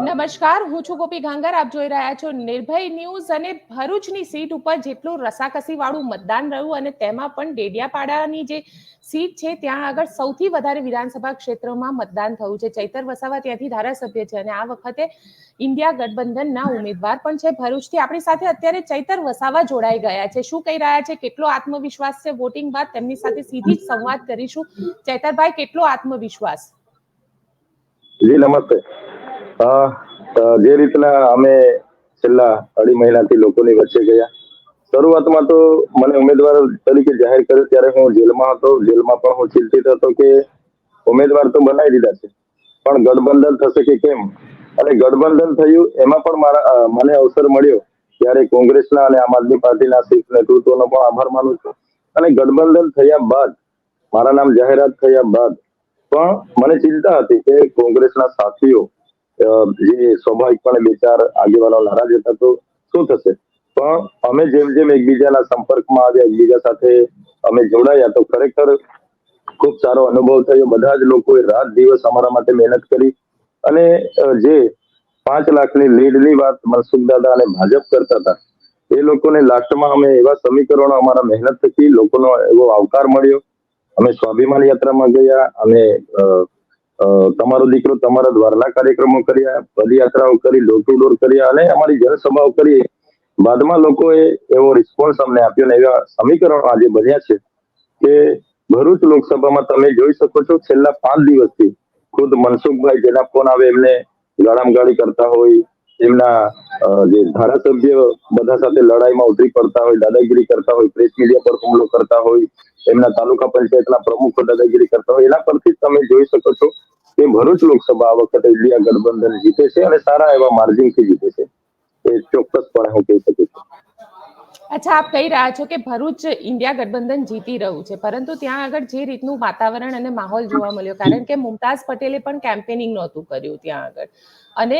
નમસ્કાર, હું છું ગોપી ગાંગર. આપ જોઈ રહ્યા છો નિર્ભય ન્યૂઝ. અને ભરૂચની સીટ ઉપર જેટલું રસાકસી વાળું મતદાન રહ્યું અને તેમાં પણ ડેડિયાપાડાની જે સીટ છે ત્યાં આગળ સૌથી વધારે વિધાનસભા ક્ષેત્રમાં મતદાન થયું છે. ચૈતર વસાવા ત્યાંથી ધારાસભ્ય છે અને આ વખતે ઇન્ડિયા ગઠબંધનના ઉમેદવાર પણ છે ભરૂચથી. આપણી સાથે અત્યારે ચૈતર વસાવા જોડાઈ ગયા છે. શું કહી રહ્યા છે, કેટલો આત્મવિશ્વાસ છે વોટિંગ બાદ, તેમની સાથે સીધી જ સંવાદ કરીશું. ચૈતરભાઈ, કેટલો આત્મવિશ્વાસ? જી નમસ્તે. જે રીતના અમે છેલ્લા અઢી મહિનાથી લોકોની વચ્ચે ગયા, શરૂઆતમાં તો મને ઉમેદવાર તરીકે જાહેર કર્યો ત્યારે હું જેલમાં હતો. જેલમાં પણ હું ચિંતિત હતો કે ઉમેદવાર તો બનાવી દીધા છે પણ ગઠબંધન થશે કે કેમ. અને ગઠબંધન થયું એમાં પણ મને અવસર મળ્યો ત્યારે કોંગ્રેસના અને આમ આદમી પાર્ટીના શીર્ષ નેતૃત્વનો પણ આભાર માનું છું. અને ગઠબંધન થયા બાદ, મારા નામ જાહેરાત થયા બાદ પણ મને ચિંતા હતી કે કોંગ્રેસના સાથીઓ જે સ્વાભાવિકપણે બે ચાર આગેવાનો નારાજ હતા તો શું થશે. પણ અમે જેમ જેમ એકબીજાના સંપર્કમાં આવ્યા, એકબીજા સાથે અમે જોડાયા તો ખરેખર ખૂબ સારો અનુભવ થયો. બધા જ લોકોએ રાત દિવસ અમારા માટે મહેનત કરી અને જે 5 લાખની લીડની વાત મનસુખ દાદા અને ભાજપ કરતા હતા, એ લોકોને લાસ્ટમાં અમે એવા સમીકરણો અમારા મહેનત થકી લોકોનો એવો આવકાર મળ્યો. અમે સ્વાભિમાન યાત્રામાં ગયા, અમે તમારો દીકરો તમારા દ્વારના કાર્યક્રમો કર્યા, પદયાત્રાઓ કરી, ડોર ટુ ડોર કર્યા અને અમારી જનસભાઓ કરી. બાદમાં લોકોએ એવો રિસ્પોન્સ અમને આપ્યો ને એવા સમીકરણો આજે બન્યા છે કે ભરૂચ લોકસભામાં તમે જોઈ શકો છો છેલ્લા 5 દિવસથી ખુદ મનસુખભાઈ જેના ફોન આવે એમને ગાળામગાળી કરતા હોય, એમના જે ધારાસભ્ય બધા સાથે લડાઈમાં ઉતરી પડતા હોય, દાદાગીરી કરતા હોય, પ્રેસ મીડિયા પર હુમલો કરતા હોય, એમના તાલુકા પંચાયતના પ્રમુખો દાદાગીરી કરતા હોય. એના પરથી તમે જોઈ શકો છો કે ભરૂચ લોકસભા આ વખતે ઇન્ડિયા ગઠબંધન જીતે છે અને સારા એવા માર્જિનથી જીતે છે. એ ચોક્કસપણે હું કહી શકું છું. અચ્છા, આપ કહી રહ્યા છો કે ભરૂચ ઇન્ડિયા ગઠબંધન જીતી રહ્યું છે, પરંતુ ત્યાં આગળ જે રીતનું વાતાવરણ અને માહોલ જોવા મળ્યો, કારણ કે મુમતાઝ પટેલે પણ કેમ્પેનિંગ નહોતું કર્યું ત્યાં આગળ, અને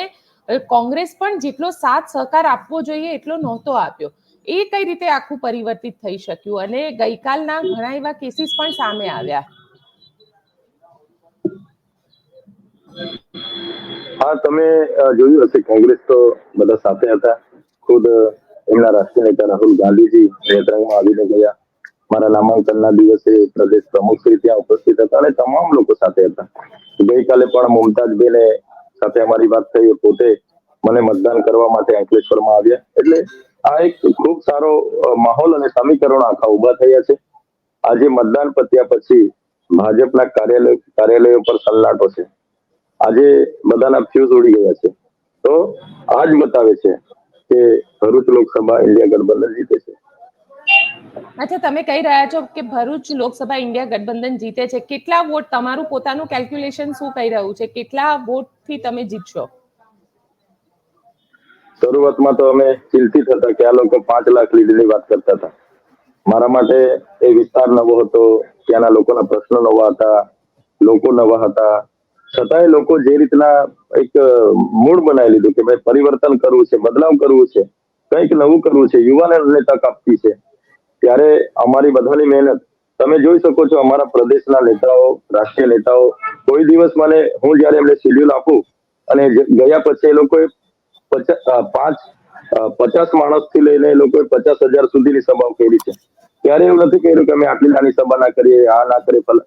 કોંગ્રેસ પણ જેટલો સાથ સહકાર આપવો જોઈએ એટલો નહોતો આપ્યો. એ કઈ રીતે આખું પરિવર્તિત થઈ શક્યું? અને ગઈકાલના ઘણા એવા કેસીસ પણ સામે આવ્યા. હા, તમે જોયું હશે કોંગ્રેસ તો બધા સાથે હતા. ખુદ એમના રાષ્ટ્રીય નેતા રાહુલ ગાંધીજી નેતૃત્વમાં આવીને ગયા. મારા નામાંકનના દિવસે પ્રદેશ પ્રમુખ શ્રી ત્યાં ઉપસ્થિત હતા અને તમામ લોકો સાથે હતા. ગઈકાલે પણ મુમતાજબેને સાથે અમારી વાત થઈ, પોતે મને મતદાન કરવા માટે અંકલેશ્વરમાં આવ્યા. એટલે આ એક ખૂબ સારો માહોલ અને સમીકરણો આખા ઉભા થયા છે. આજે મતદાન પત્યા પછી ભાજપના કાર્યાલયો પર સલ્લાટો છે. આજે બધાના ફ્યુઝ ઉડી ગયા છે. તો આ જ બતાવે છે કે ભરૂચ લોકસભા ઇન્ડિયા ગઠબંધન જીતે છે. અચ્છા, તમે કહી રહ્યા છો કે ભરૂચ લોકસભા ઇન્ડિયા ગઠબંધન જીતે છે. કેટલા વોટ, તમારું પોતાનું કેલ્ક્યુલેશન શું કહી રહ્યું છે, કેટલા વોટથી તમે જીતશો? શરૂઆતમાં તો અમે ચિંતિત હતા કે આ લોકો 5 લાખ લીડની વાત કરતા હતા. મારા માટે એ વિસ્તાર નવો હતો, ત્યાંના લોકોના પ્રશ્નો નવા હતા, લોકો નવા હતા. છતાંય લોકો જે રીતના એક મૂડ બનાવી લીધું કે ભાઈ પરિવર્તન કરવું છે, બદલાવ કરવું છે, કંઈક નવું કરવું છે, યુવાનોને તક આપવી છે, ત્યારે અમારી બધાની મહેનત તમે જોઈ શકો છો. અમારા પ્રદેશના નેતાઓ, રાષ્ટ્રીય નેતાઓ કોઈ દિવસ મને, હું જયારે એમને શેડ્યુલ આપું અને ગયા પછી એ લોકોએ 50 માણસથી લઈને એ લોકોએ 50,000 સુધીની સભાઓ કરી છે. ત્યારે એવું નથી કર્યું કે અમે આટલી નાની સભા ના કરીએ, આ ના કરીએ, પણ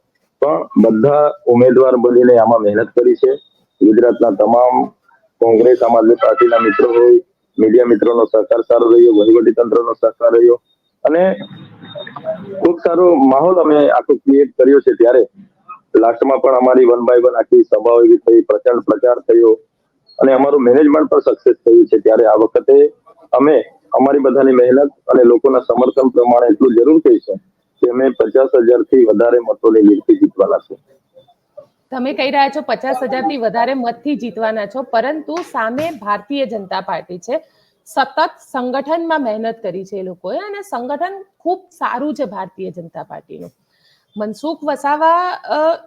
બધા ઉમેદવાર બનીને આમાં મહેનત કરી છે. ગુજરાતના તમામ કોંગ્રેસ, આમ આદમી પાર્ટીના મિત્રો હોય, મીડિયા મિત્રોનો સહકાર સારો રહ્યો, વહીવટી તંત્રનો સહકાર રહ્યો અને ખૂબ સારો માહોલ અમે આખો ક્રિએટ કર્યો છે. ત્યારે લાસ્ટમાં પણ અમારી 1 બાય 1 આખી સભાઓ એવી થઈ, પ્રચંડ પ્રચાર થયો અને અમારું મેનેજમેન્ટ પણ સક્સેસ થયું છે. ત્યારે આ વખતે અમે અમારી બધાની મહેનત અને લોકોના સમર્થન પ્રમાણે એટલું જરૂર કહી છે કે અમે 50,000થી વધારે મતોની લીડથી જીતવાના છે. તમે કહી રહ્યા છો 50,000થી વધારે મતથી જીતવાના છો, પરંતુ સામે ભારતીય જનતા પાર્ટી છે. સતત સંગઠનમાં મહેનત કરી છે એ લોકોએ, અને સંગઠન ખૂબ સારું છે ભારતીય જનતા પાર્ટીનું. મનસુખ વસાવા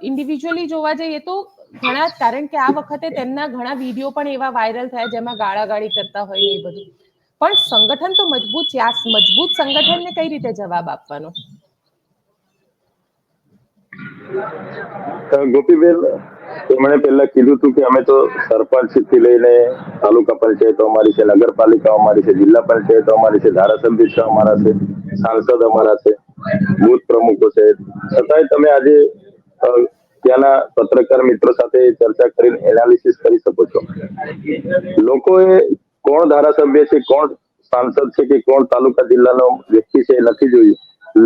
ઇન્ડિવિજ્યુઅલી જોવા જઈએ તો ઘણા, કારણ કે આ વખતે તેમના ઘણા વિડીયો પણ એવા વાયરલ થયા જેમાં ગાળાગાળી કરતા હોય ને એ બધું, પણ સંગઠન તો મજબૂત છે. આ મજબૂત સંગઠનને કઈ રીતે જવાબ આપવાનો? ગોપીબેન, એમણે પહેલા કીધું હતું કે અમે તો સરપંચ થી લઈને તાલુકા પંચાયતો અમારી છે, નગરપાલિકા અમારી છે, જિલ્લા પંચાયતો અમારી છે, ધારાસભ્ય છે અમારા છે, સાંસદ અમારા છે, બૂથ પ્રમુખો છે. છતાંય તમે આજે ત્યાંના પત્રકાર મિત્રો સાથે ચર્ચા કરીને એનાલિસિસ કરી શકો છો. લોકોએ કોણ ધારાસભ્ય છે, કોણ સાંસદ છે કે કોણ તાલુકા જિલ્લાનો વ્યક્તિ છે એ નથી જોયું.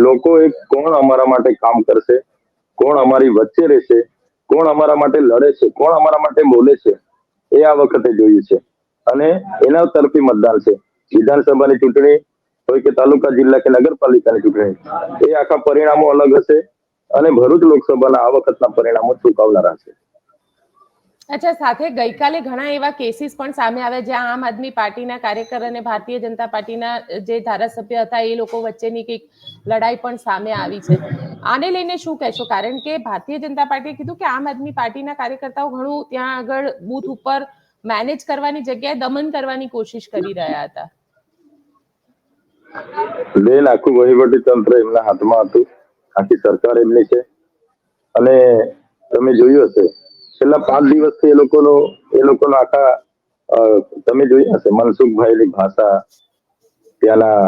લોકોએ કોણ અમારા માટે કામ કરશે, કોણ અમારી વચ્ચે રહેશે, કોણ અમારા માટે લડે છે, કોણ અમારા માટે બોલે છે, એ આ વખતે જોયું છે. અને એના તરફી મતદાન છે. વિધાનસભાની ચૂંટણી હોય કે તાલુકા જિલ્લા કે નગરપાલિકાની ચૂંટણી, એ આખા પરિણામો અલગ હશે અને ભરૂચ લોકસભાના આ વખતના પરિણામો ચૂકવનારા છે. અચ્છા, સાથે ગઈકાલે ઘણા એવા કેસીસ પણ સામે આવ્યા જ્યાં આમ આદમી પાર્ટીના કાર્યકર અને ભારતીય જનતા પાર્ટીના જે ધારાસભ્ય હતા એ લોકો વચ્ચેની કંઈક લડાઈ પણ સામે આવી છે. આને લઈને શું કહેશો? કારણ કે ભારતીય જનતા પાર્ટીએ કીધું કે આમ આદમી પાર્ટીના કાર્યકર્તાઓ ઘણું ત્યાં આગળ બૂથ ઉપર મેનેજ કરવાની જગ્યાએ દમન કરવાની કોશિશ કરી રહ્યા હતા. બેન, આખું વહીવટી તંત્ર એમના હાથમાં હતું, આખી સરકાર એમની છે. અને તમે જોયું હશે છેલ્લા 5 દિવસથી એ લોકોનો આખા તમે જોયું હશે મનસુખભાઈની ભાષા, ત્યાંના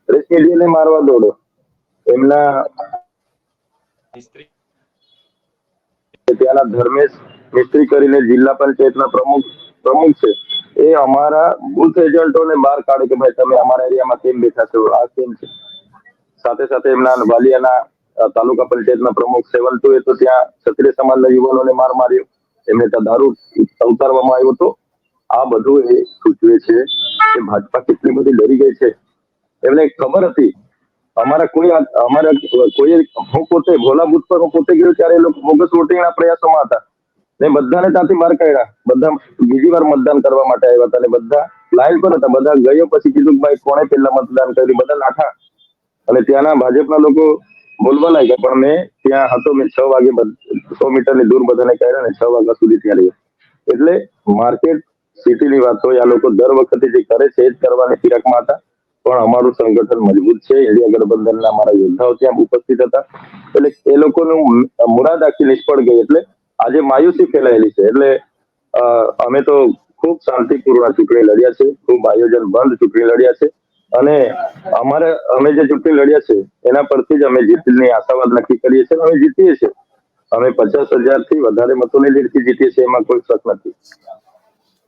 પ્રેસ મીડિયાને મારવા દોડો, એમના ત્યાંના ધર્મેશ મિસ્ત્રી કરીને જિલ્લા પંચાયતના પ્રમુખ છે, એ અમારા બુથ એજન્ટોને બહાર કાઢે કે ભાઈ તમે અમારા એરિયામાં કેમ બેઠા છો, આ કેમ છે. સાથે સાથે એમના વાલિયાના તાલુકા પંચાયતના પ્રમુખ 7-2 એ તો ત્યાં ક્ષત્રિય સમાજના યુવાનોને માર માર્યો, એમને ત્યાં દારૂ ઉતારવામાં આવ્યો હતો. આ બધું એ સૂચવે છે કે ભાજપા કેટલી બધી ડરી ગઈ છે. એમને ખબર હતી હું પોતે ભોલા બુથ પર પોતે ગયો ત્યારે એ લોકો બોગસ વોટિંગના પ્રયાસોમાં હતા ને બધાને ત્યાંથી બહાર કાઢ્યા. બધા બીજી વાર મતદાન કરવા માટે આવ્યા હતા અને બધા લાઈન પર હતા. બધા ગયો પછી કીધું ભાઈ કોણે પહેલા મતદાન કર્યું, બધા નાઠા. અને ત્યાંના ભાજપના લોકો બોલવા લાગ્યા, પણ મેં ત્યાં હતો, મેં 6 વાગે 100 મીટરની દૂર બધાને કાઢ્યા ને 6 વાગ્યા સુધી ત્યાં રહ્યો. એટલે માર્કેટ સિટીની વાત હોય, આ લોકો દર વખતે જે કરે છે એ જ કરવાની ફિરાકમાં હતા. પણ અમારું સંગઠન મજબૂત છે, ઇન્ડિયા ગઠબંધનના અમારા યોદ્ધાઓ ત્યાં ઉપસ્થિત હતા. એટલે એ લોકોનું મુરાદ આખી નિષ્ફળ ગઈ. એટલે આજે માયુસી ફેલાયેલી છે. એટલે અમે તો ખૂબ શાંતિપૂર્ણ ચૂંટણી લડ્યા છે, ખૂબ આયોજન બંધ ચૂંટણી લડ્યા છે. અને અમે જે ચૂંટણી લડ્યા છે એના પરથી જ અમે જીતની આશાવાદ નક્કી કરીએ છીએ. અમે જીતીએ છીએ. અમે 50,000થી વધારે મતોની લીડથી જીતીએ છીએ, એમાં કોઈ શક નથી.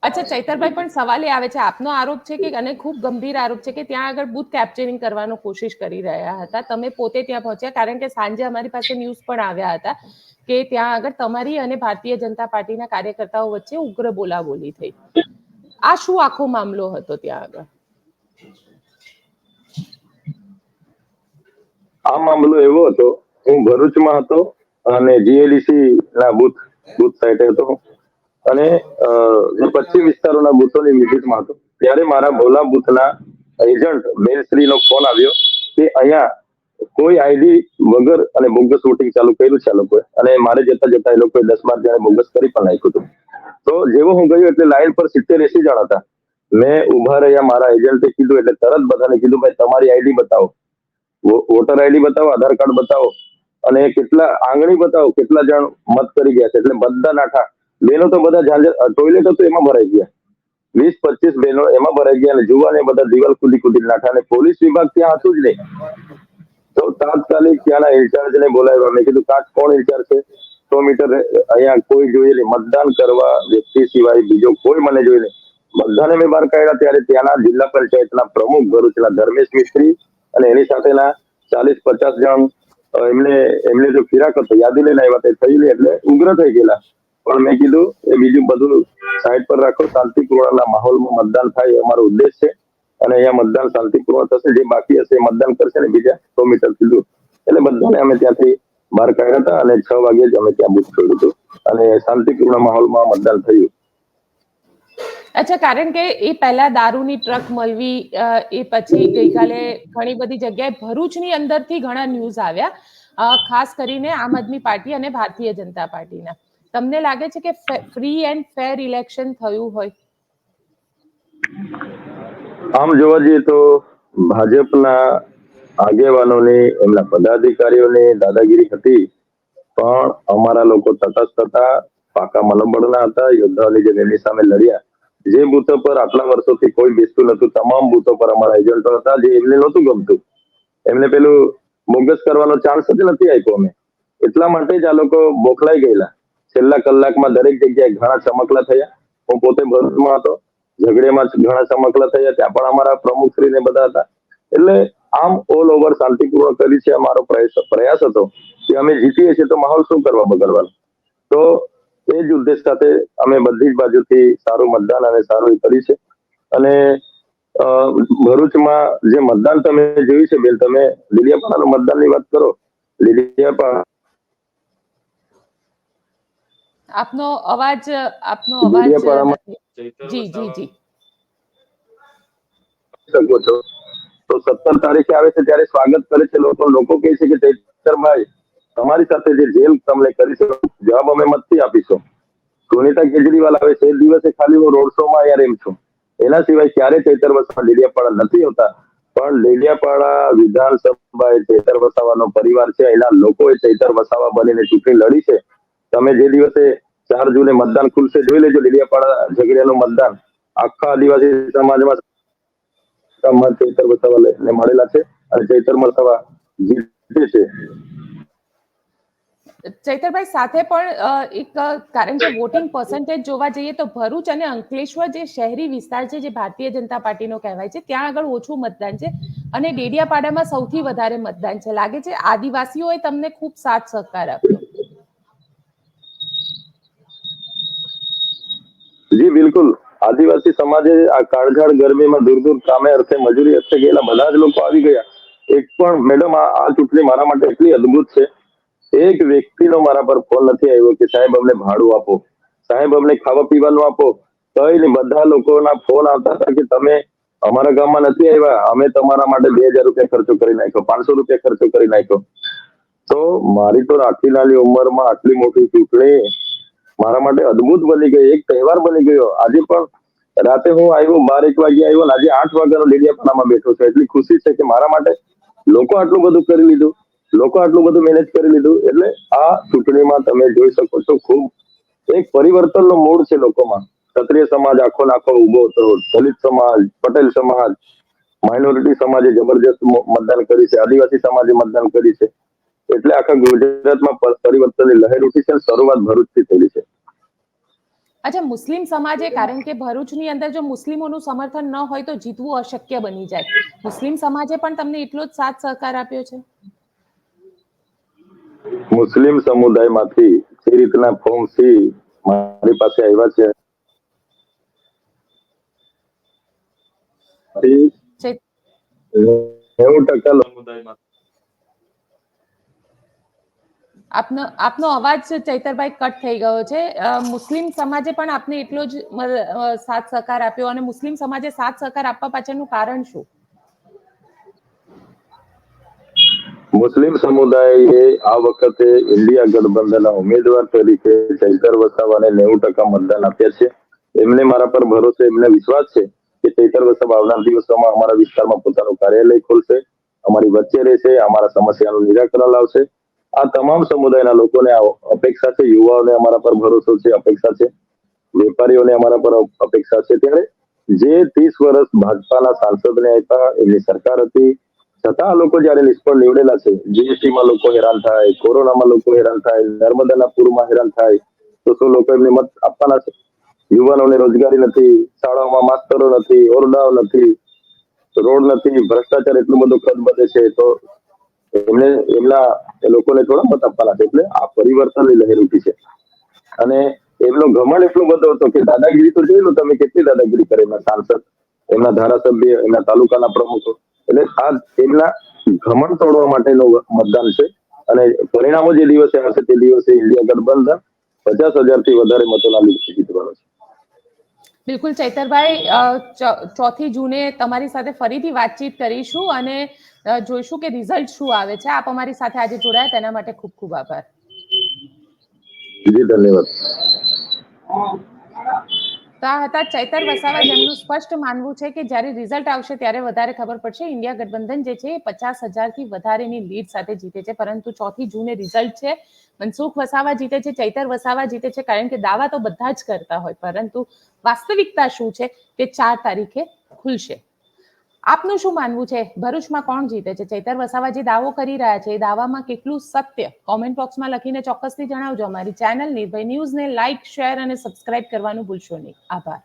અચ્છા ચૈતરભાઈ, પણ સવાલ એ આવે છે, આપનો આરોપ છે કે અને ખૂબ ગંભીર આરોપ છે કે ત્યાં આગળ બૂથ કેપ્ચરિંગ કરવાનો કોશિશ કરી રહ્યા હતા. તમે પોતે ત્યાં પહોંચ્યા, કારણ કે સાંજે અમારી પાસે ન્યૂઝ પણ આવ્યા હતા કે ત્યાં આગળ તમારી અને ભારતીય જનતા પાર્ટીના કાર્યકર્તાઓ વચ્ચે ઉગ્ર બોલાબોલી થઈ. આ શું આખો મામલો હતો ત્યાં આગળ? આ મામલો એવો હતો, હું ભરૂચમાં હતો અને જીએડીસી ના બૂથ સાઇટે હતો અને પશ્ચિમ વિસ્તારોના બૂથોની વિઝિટમાં હતો. ત્યારે મારા ભોલા બૂથના એજન્ટ બેનશ્રીનો ફોન આવ્યો કે અહીંયા કોઈ આઈડી વગર અને બોગસ વોટિંગ ચાલુ કર્યું છે આ લોકોએ, અને મારે જતા જતા એ લોકોએ 10-12 જણે બોગસ કરી પણ નાખ્યું હતું. તો જેવો હું ગયો એટલે લાઈન પર 70-80 જણ હતા. મેં ઉભા રહ્યા, મારા એજન્ટે કીધું એટલે તરત બધાને કીધું ભાઈ તમારી આઈડી બતાવો, વોટર આઈડી બતાવો, આધાર કાર્ડ બતાવો અને કેટલા આંગળી બતાવો, કેટલા જણ મત કરી ગયા છે. એટલે બધા નાઠા. બેનો તો બધા ટોયલેટ હતું એમાં ભરાઈ ગયા, 20-25 બહેનો એમાં ભરાઈ ગયા અને જુવાને બધા દિવાલ કુદી નાઠા. અને પોલીસ વિભાગ ત્યાં હતું જ નહીં. તો તાત્કાલિક ત્યાંના ઇન્ચાર્જને બોલાવ્યા. મેં કીધું કાચ કોણ ઇન્ચાર્જ છે? 100 મીટર અહીંયા કોઈ જોઈએ નહીં, મતદાન કરવા વ્યક્તિ સિવાય બીજો કોઈ મને જોઈ નહીં. બધાને મેં બહાર કાઢ્યા. ત્યારે ત્યાંના જિલ્લા પંચાયતના પ્રમુખ ભરૂચના ધર્મેશ મિસ્ત્રી અને એની સાથેના 40-50 જણ એમને જો ફિરાક હતો, યાદી લઈને આવ્યા તે થઈ લે એટલે ઉગ્ર થઈ ગયેલા. પણ મેં કીધું એ બીજું બધું સાઈડ પર રાખો, શાંતિપૂર્ણના માહોલમાં મતદાન થાય એ અમારો ઉદ્દેશ છે. અને અહીંયા મતદાન શાંતિપૂર્ણ થશે. જે બાકી હશે એ મતદાન કરશે ને બીજા 100 મીટરથી દૂર. એટલે બધાને અમે ત્યાંથી બહાર કાઢ્યા હતા અને 6 વાગે જ અમે ત્યાં બુથ છોડ્યું હતું અને શાંતિપૂર્ણ માહોલમાં મતદાન થયું. અચ્છા, કારણ કે એ પહેલા દારૂની ટ્રક મળવી, એ પછી ગઈકાલે ઘણી બધી જગ્યાએ ભરૂચની અંદરથી ઘણા ન્યૂઝ આવ્યા, ખાસ કરીને આમ આદમી પાર્ટી અને ભારતીય જનતા પાર્ટીના. તમને લાગે છે કે ફ્રી એન્ડ ફેર ઇલેક્શન થયું હોય? આમ જોવા જઈએ તો ભાજપના આગેવાનોની, એમના પદાધિકારીઓની દાદાગીરી હતી, પણ અમારા લોકો તટસ્થ હતા, પાકા મનોબળના હતા, યોદ્ધાઓની જેમ એમની સામે લડ્યા. જે બૂથો પર આટલા વર્ષોથી કોઈ બેસતું નતું, તમામ બૂથો પર અમારા એજન્ટો હતા. જે એમને નહોતું ગમતું, એમને પેલું બોગસ કરવાનો ચાન્સ જ નથી આપ્યો અમે. એટલા માટે જ આ લોકો બોખલાઈ ગયેલા. છેલ્લા કલાકમાં દરેક જગ્યાએ ઘણા ચમકલા થયા. હું પોતે ભરૂચમાં હતો, ઝઘડિયામાં ઘણા ચમકલા થયા, ત્યાં પણ અમારા પ્રમુખશ્રીને બધા હતા. એટલે આમ ઓલ ઓવર શાંતિપૂર્વક કરી છે. અમારો પ્રયાસ હતો કે અમે જીતીએ છીએ તો માહોલ શું કરવા બગડવાનો. તો એ જ ઉદ્દેશ સાથે અમે બધી જ બાજુથી સારું મતદાન અને સારું એ કરી છે. અને ભરૂચમાં જે મતદાન તમે જોયું છે બેન, તમે લીલિયાપાડાનું મતદાનની વાત કરો. લીલિયાપાડા આપનો અવાજ નથી. જી જી જી શકો છો. તો 17 તારીખે આવે છે ત્યારે સ્વાગત કરે છે લોકો કહે છે કે ચૈતરભાઈ, તમારી સાથે જે જેલ તમને કરી છે, જવાબ અમે મતથી આપીશું. સુનિતા કેજરીવાલ આવે છે એ દિવસે ખાલી હું રોડ શોમાં યાર એમ છું, એના સિવાય ક્યારે ચૈતર વસાવા લીલિયાપાડા નથી હોતા. પણ લીલિયાપાડા વિધાનસભા એ ચૈતર વસાવાનો પરિવાર છે. એના લોકોએ ચૈતર વસાવા બનીને ચૂંટણી લડી છે. તમે જે દિવસે 4 જૂને મતદાન ખુલશે, જોઈ લેજો લીલિયાપાડા ઝઘડિયાનું મતદાન. આખા આદિવાસી સમાજમાં ચૈતર વસાવાને મળેલા છે અને ચૈતર વસાવા જીતે છે. ચૈતરભાઈ, સાથે પણ એક કારણ કે વોટિંગ પર્સન્ટેજ જોવા જઈએ તો ભરૂચ અને અંકલેશ્વર જે શહેરી વિસ્તાર છે, જે ભારતીય જનતા પાર્ટીનો કહેવાય છે, ત્યાં આગળ ઓછું મતદાન છે અને ડેડિયાપાડામાં સૌથી વધારે મતદાન છે. લાગે છે આદિવાસીઓએ તમને ખૂબ સાથ સહકાર આપ્યો. જી બિલકુલ. આદિવાસી સમાજે આ કાળઝાળ ગરમીમાં દૂર દૂર કામે અર્થે, મજૂરી અર્થે ગયેલા બધા જ લોકો આવી ગયા. એક પણ મેડમ, આ ચૂંટણી મારા માટે એટલી અદ્ભુત છે. એક વ્યક્તિનો મારા પર ફોન નથી આવ્યો કે સાહેબ અમને ભાડું આપો, સાહેબ અમને ખાવા પીવાનું આપો. કઈ નહીં, બધા લોકોના ફોન આવતા હતા કે તમે અમારા ગામમાં નથી આવ્યા, અમે તમારા માટે 2000 રૂપિયા ખર્ચો કરી નાખ્યો, 500 રૂપિયા ખર્ચો કરી નાખ્યો. તો મારી તો આટલી નાની ઉંમરમાં આટલી મોટી ચૂંટણી મારા માટે અદ્ભુત બની ગઈ, એક તહેવાર બની ગયો. આજે પણ રાતે હું આવ્યો 12-1 વાગે આવ્યો ને આજે 8 વાગ્યાનો લીલિયાપાડામાં બેઠો છું. એટલી ખુશી છે કે મારા માટે લોકો આટલું બધું કરી લીધું, લોકો આટલું બધું મેનેજ કરી લીધું. એટલે આ ચૂંટણીમાં તમે જોઈ શકો છો, ખૂબ એક પરિવર્તનનો મૂડ છે લોકોમાં. ક્ષત્રિય સમાજ આખો નાખો ઉભો હતો, દલિત સમાજ, પટેલ સમાજ, માઇનોરિટી સમાજે જબરજસ્ત મતદાન કરી છે, આદિવાસી સમાજે મતદાન કરી છે. એટલે આખા ગુજરાતમાં પરિવર્તનની લહેર ઉઠી છે. શરૂઆત ભરૂચથી થયેલી છે. અચ્છા, મુસ્લિમ સમાજે, કારણ કે ભરૂચની અંદર જો મુસ્લિમોનું સમર્થન ન હોય તો જીતવું અશક્ય બની જાય, મુસ્લિમ સમાજે પણ તમને એટલો જ સાથ સહકાર આપ્યો છે? મુસ્લિમ સમુદાયમાંથી જે રીતના ફોર્મ સી મારી પાસે આવ્યા છે, છે 90% સમુદાયમાં આપનો અવાજ ચૈતરભાઈ કટ થઈ ગયો છે. મુસ્લિમ સમાજે પણ આપને એટલો જ સાથ સહકાર આપ્યો અને મુસ્લિમ સમાજે સાથ સહકાર આપવા પાછળનું કારણ શું? મુસ્લિમ સમુદાયે આ વખતે ઇન્ડિયા ગઠબંધનના ઉમેદવાર તરીકે ચૈતર વસાવાને 90% મતદાન આપ્યા છે. એમને મારા પર ભરોસો, એમને વિશ્વાસ છે કે ચૈતર વસાવા આવનાર દિવસોમાં અમારા વિસ્તારમાં પોતાનું કાર્યાલય ખોલશે, અમારી વચ્ચે રહેશે, અમારા સમસ્યાનું નિરાકરણ લાવશે. આ તમામ સમુદાયના લોકોને અપેક્ષા છે, યુવાઓને અમારા પર ભરોસો છે, અપેક્ષા છે, વેપારીઓને અમારા પર અપેક્ષા છે. ત્યારે જે 30 વર્ષ ભાજપાના સાંસદને આપ્યા, એમની સરકાર હતી, છતાં આ લોકો જયારે નિષ્ફળ નીવડેલા છે, જીએસટીમાં લોકો હેરાન થાય, કોરોનામાં લોકો હેરાન થાય, નર્મદાના પૂરમાં હેરાન થાય, તો શું લોકો એમને મત આપવાના છે? યુવાનોને રોજગારી નથી, શાળાઓમાં માસ્તરો નથી, ઓરડાઓ નથી, રોડ નથી, ભ્રષ્ટાચાર એટલું બધું ખતબદે છે, તો એમના લોકોને થોડા મત આપવાના છે? એટલે આ પરિવર્તનની લહેર ઉઠી છે. અને એમનો ઘમંડ એટલો બધો હતો કે દાદાગીરી તો જોઈ લો તમે, કેટલી દાદાગીરી કરે એમના સાંસદ, એમના ધારાસભ્ય, એમના તાલુકાના પ્રમુખો. એટલે આ એમના ઘમંડ તોડવા માટેનું મતદાન છે. અને પરિણામો જે દિવસે આવશે તે દિવસે ઇન્ડિયા ગઠબંધન 50,000 થી વધારે મતોના લીડથી જીતવાનું છે. બિલકુલ ચૈતરભાઈ, 4 જૂને તમારી સાથે ફરીથી વાતચીત કરીશું અને જોઈશું કે રિઝલ્ટ શું આવે છે. આપ અમારી સાથે આજે જોડાયા તેના માટે ખૂબ ખૂબ આભાર. જી ધન્યવાદ. તો આ હતા ચૈતર વસાવા, જેમનું સ્પષ્ટ માનવું છે કે જ્યારે રિઝલ્ટ આવશે ત્યારે વધારે ખબર પડશે. ઇન્ડિયા ગઠબંધન જે છે એ 50,000 થી વધારેની લીડ સાથે જીતે છે, પરંતુ 4 જૂને રિઝલ્ટ છે. મનસુખ વસાવા જીતે છે, ચૈતર વસાવા જીતે છે, કારણ કે દાવા તો બધા જ કરતા હોય, પરંતુ વાસ્તવિકતા શું છે તે 4 તારીખે ખુલશે. આપનું શું માનવું છે? ભરૂચમાં કોણ જીતે છે? ચૈતર વસાવા જે દાવો કરી રહ્યા છે એ દાવામાં કેટલું સત્ય? કોમેન્ટ બોક્સમાં લખીને ચોક્કસથી જણાવજો. અમારી ચેનલ નિર્ભય ન્યૂઝને લાઇક, શેર અને સબસ્ક્રાઇબ કરવાનું ભૂલશો નહીં. આભાર.